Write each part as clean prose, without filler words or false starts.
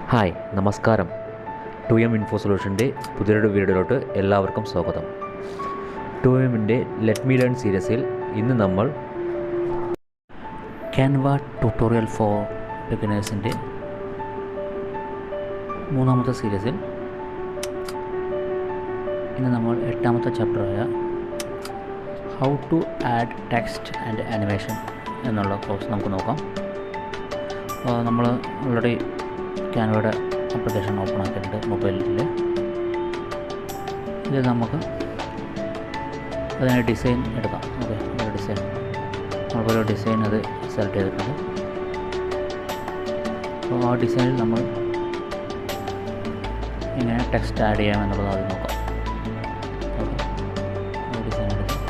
Hi നമസ്കാരം. 2M info സൊല്യൂഷൻ്റെ പുതിയൊരു വീഡിയോയിലോട്ട് എല്ലാവർക്കും സ്വാഗതം. 2Mൻ്റെ ലെറ്റ് മീ ലേൺ സീരീസിൽ ഇന്ന് നമ്മൾ ക്യാൻവ ട്യൂട്ടോറിയൽ ഫോർ ബിഗിനേഴ്സിൻ്റെ മൂന്നാമത്തെ സീരീസിൽ ഇന്ന് നമ്മൾ 8ാമത്തെ ചാപ്റ്ററായ how to add text and animation എന്നുള്ള കോഴ്സ് നമുക്ക് നോക്കാം. നമ്മൾ ഓൾറെഡി ക്യാൻവയുടെ ആപ്ലിക്കേഷൻ ഓപ്പൺ ആക്കിയിട്ടുണ്ട് മൊബൈലിൽ. ഇത് നമുക്ക് അതിന് ഡിസൈൻ എടുക്കാം. ഓക്കെ, ഒരു ഡിസൈൻ നമുക്കൊരു ഡിസൈൻ അത് സെലക്ട് ചെയ്തിട്ടുണ്ട്. അപ്പോൾ ആ ഡിസൈനിൽ നമ്മൾ എങ്ങനെ ടെക്സ്റ്റ് ആഡ് ചെയ്യാമെന്നുള്ളത് ആദ്യം നോക്കാം. ഓക്കെ, ഡിസൈൻ എടുക്കാം.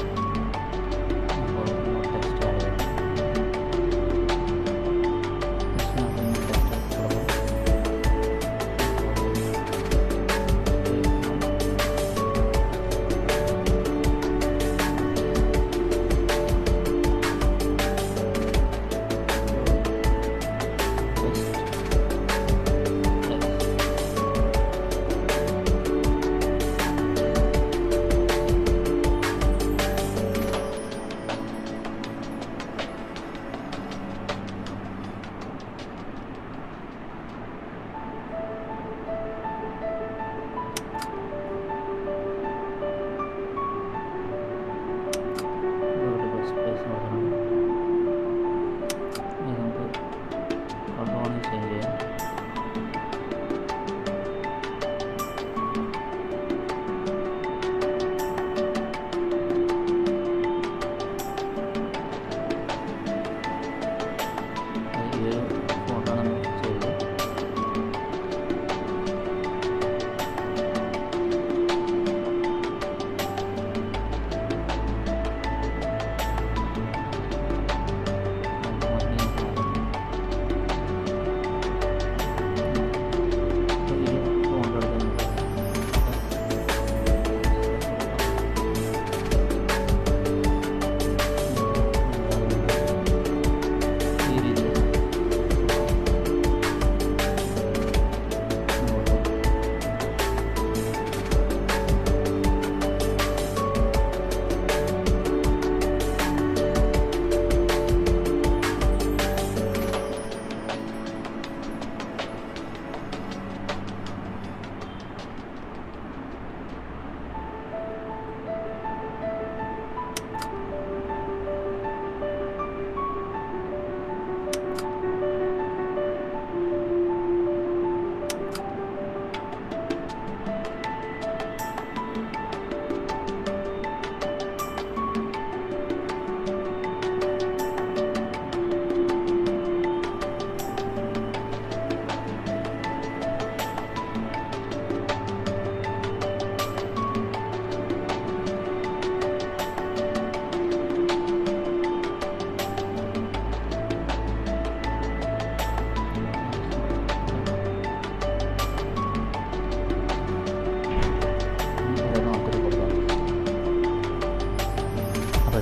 അപ്പോൾ ടെക്സ്റ്റ് ആഡ് ചെയ്യാം.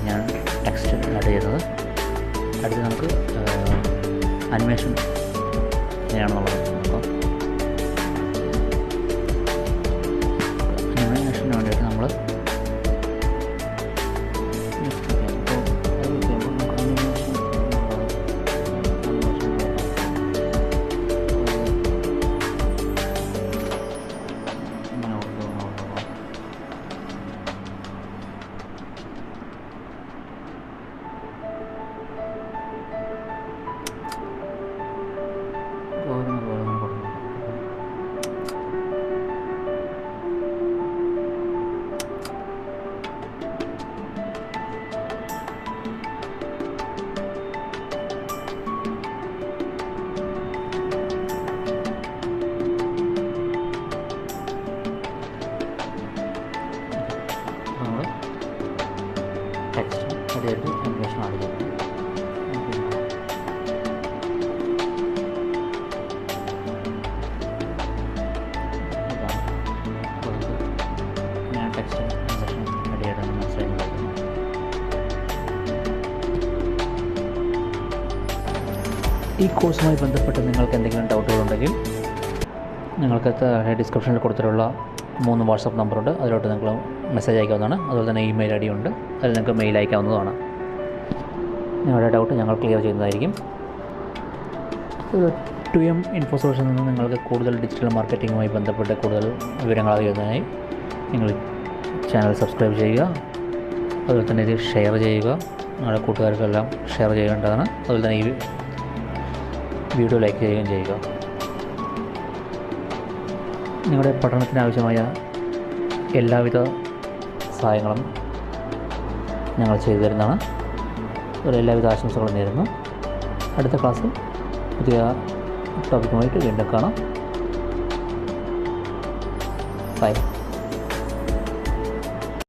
ഞാൻ ടെക്സ്റ്റ് ആഡ് ചെയ്യുന്നത്. അടുത്ത് നമുക്ക് അനിമേഷൻ എങ്ങനെയാണെന്നുള്ളത് നോക്കാം. അനിമേഷന് വേണ്ടിയിട്ട് നമ്മൾ ടെക്സ്റ്റ് അതായിട്ട് അനിമേഷൻ ആഡ് ചെയ്യുന്നത്. ഞാൻ ടെക്സ്റ്റ് അനിമേഷൻ ആഡ് ചെയ്യണമെന്ന് മനസ്സിലാക്കുന്നത്. ഈ കോഴ്സുമായി ബന്ധപ്പെട്ട് നിങ്ങൾക്ക് എന്തെങ്കിലും ഡൗട്ടുകളുണ്ടെങ്കിൽ നിങ്ങൾക്ക് ഡിസ്ക്രിപ്ഷനിൽ കൊടുത്തിട്ടുള്ള 3 വാട്സപ്പ് നമ്പറുണ്ട്. അതിലോട്ട് നിങ്ങൾ മെസ്സേജ് അയക്കാവുന്നതാണ്. അതുപോലെ തന്നെ ഇമെയിൽ ഐ ഡി ഉണ്ട്, അതിൽ നിങ്ങൾക്ക് മെയിൽ അയക്കാവുന്നതാണ്. നിങ്ങളുടെ ഡൗട്ട് ഞങ്ങൾ ക്ലിയർ ചെയ്യുന്നതായിരിക്കും. 2M ഇൻഫോ സൊല്യൂഷനിൽ നിന്ന് നിങ്ങൾക്ക് കൂടുതൽ ഡിജിറ്റൽ മാർക്കറ്റിങ്ങുമായി ബന്ധപ്പെട്ട് കൂടുതൽ വിവരങ്ങൾ അറിയുന്നതിനായി നിങ്ങൾ ചാനൽ സബ്സ്ക്രൈബ് ചെയ്യുക. അതുപോലെ തന്നെ ഇത് ഷെയർ ചെയ്യുക, നിങ്ങളുടെ കൂട്ടുകാർക്കെല്ലാം ഷെയർ ചെയ്യേണ്ടതാണ്. അതുപോലെ തന്നെ ഈ വീഡിയോ ലൈക്ക് ചെയ്യുകയും ചെയ്യുക. നിങ്ങളുടെ പഠനത്തിന് ആവശ്യമായ എല്ലാവിധ സഹായങ്ങളും ഞങ്ങൾ ചെയ്തു തരുന്നതാണ്. അതുപോലെ എല്ലാവിധ ആശംസകളും നേരുന്നു. അടുത്ത ക്ലാസ്സിൽ പുതിയ ടോപ്പിക്കുമായിട്ട് വീണ്ടും കാണാം. ബൈ.